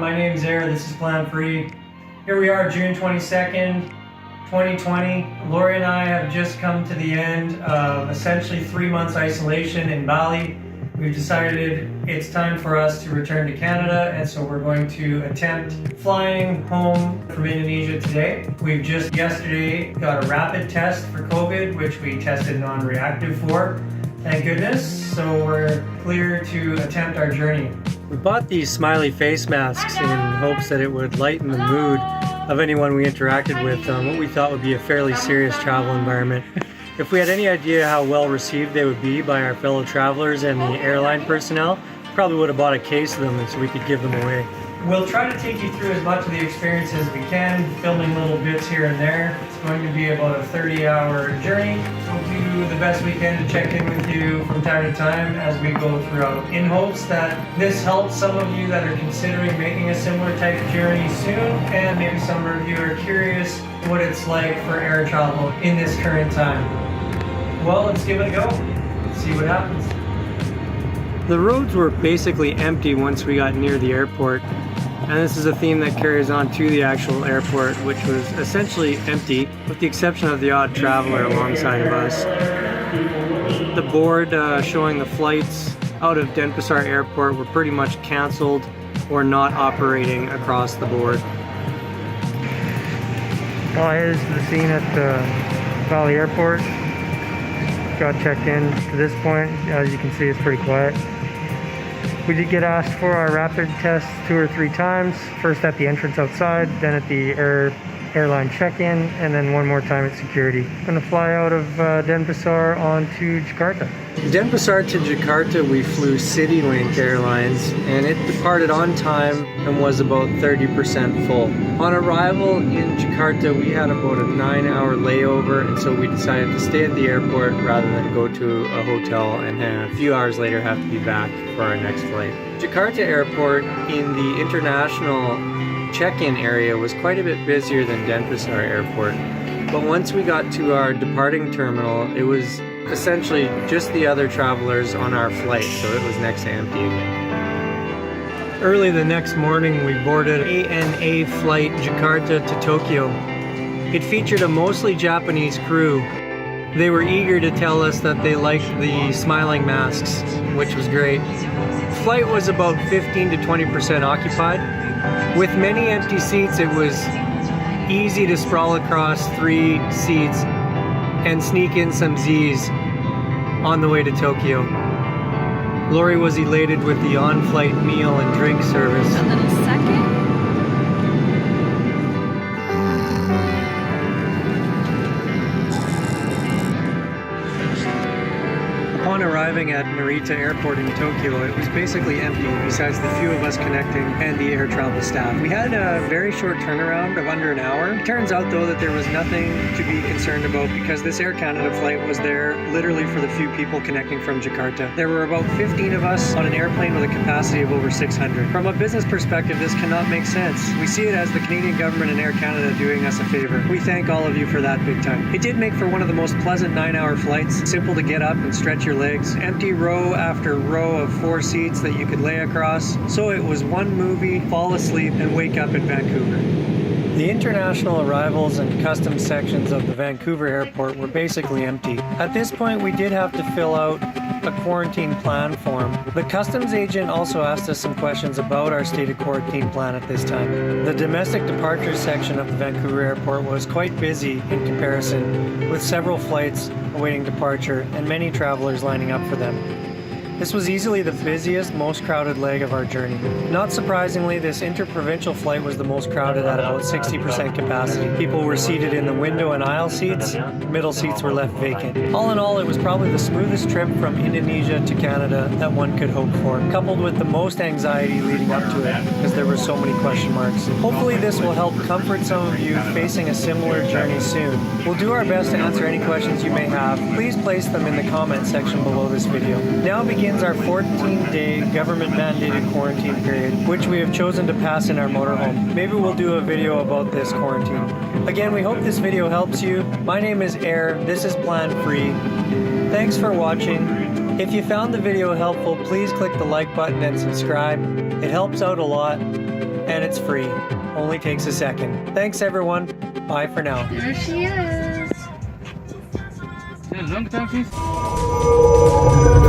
my name's Air, this is Plan Free. Here we are, June 22nd, 2020. Lori and I have just come to the end of essentially 3 months isolation in Bali. We've decided it's time for us to return to Canada, and so we're going to attempt flying home from Indonesia today. We've just yesterday got a rapid test for COVID, which we tested non-reactive for, thank goodness, so we're clear to attempt our journey. We bought these smiley face masks in hopes that it would lighten the mood of anyone we interacted with on what we thought would be a fairly serious travel environment. If we had any idea how well received they would be by our fellow travelers and the airline personnel, probably would have bought a case of them so we could give them away. We'll try to take you through as much of the experience as we can, filming little bits here and there. It's going to be about a 30-hour journey. We'll do the best we can to check in with you from time to time as we go throughout, in hopes that this helps some of you that are considering making a similar type of journey soon, and maybe some of you are curious what it's like for air travel in this current time. Well, let's give it a go. Let's see what happens. The roads were basically empty once we got near the airport. And this is a theme that carries on to the actual airport, which was essentially empty, with the exception of the odd traveler alongside of us. The board showing the flights out of Denpasar Airport were pretty much cancelled or not operating across the board. Well, here's the scene at Bali Airport. Got checked in to this point. As you can see, it's pretty quiet. We did get asked for our rapid test 2 or 3 times. First at the entrance outside, then at the airline check-in, and then one more time at security. Gonna fly out of Denpasar on to Jakarta. Denpasar to Jakarta, we flew CityLink Airlines, and it departed on time and was about 30% full. On arrival in Jakarta, we had about a 9-hour layover, and so we decided to stay at the airport rather than go to a hotel and a few hours later have to be back for our next flight. Jakarta Airport in the international check-in area was quite a bit busier than Denpasar Airport, but once we got to our departing terminal, it was essentially just the other travelers on our flight, so it was next to empty again. Early the next morning, we boarded ANA flight Jakarta to Tokyo. It featured a mostly Japanese crew. They were eager to tell us that they liked the smiling masks, which was great. The flight was about 15 to 20% occupied. With many empty seats, it was easy to sprawl across 3 seats and sneak in some Z's on the way to Tokyo. Lori was elated with the on-flight meal and drink service. A little second. Upon arriving at Narita Airport in Tokyo, it was basically empty besides the few of us connecting and the air travel staff. We had a very short turnaround of under an hour. It turns out though that there was nothing to be concerned about because this Air Canada flight was there literally for the few people connecting from Jakarta. There were about 15 of us on an airplane with a capacity of over 600. From a business perspective, this cannot make sense. We see it as the Canadian government and Air Canada doing us a favor. We thank all of you for that big time. It did make for one of the most pleasant 9-hour flights. Simple to get up and stretch your legs, empty row after row of 4 seats that you could lay across. So it was one movie, fall asleep, and wake up in Vancouver. The international arrivals and customs sections of the Vancouver airport were basically empty. At this point, we did have to fill out a quarantine plan form. The customs agent also asked us some questions about our stated quarantine plan at this time. The domestic departures section of the Vancouver airport was quite busy in comparison, with several flights awaiting departure and many travelers lining up for them. This was easily the busiest, most crowded leg of our journey. Not surprisingly, this interprovincial flight was the most crowded at about 60% capacity. People were seated in the window and aisle seats, middle seats were left vacant. All in all, it was probably the smoothest trip from Indonesia to Canada that one could hope for, coupled with the most anxiety leading up to it, because there were so many question marks. Hopefully this will help comfort some of you facing a similar journey soon. We'll do our best to answer any questions you may have. Please place them in the comment section below this video. Now begins our 14-day government-mandated quarantine period, which we have chosen to pass in our motorhome. Maybe we'll do a video about this quarantine. Again, we hope this video helps you. My name is Air, this is Plan Free. Thanks for watching. If you found the video helpful, please click the like button and subscribe. It helps out a lot. and it's free. Only takes a second. Thanks everyone. Bye for now. There she is. Long time since.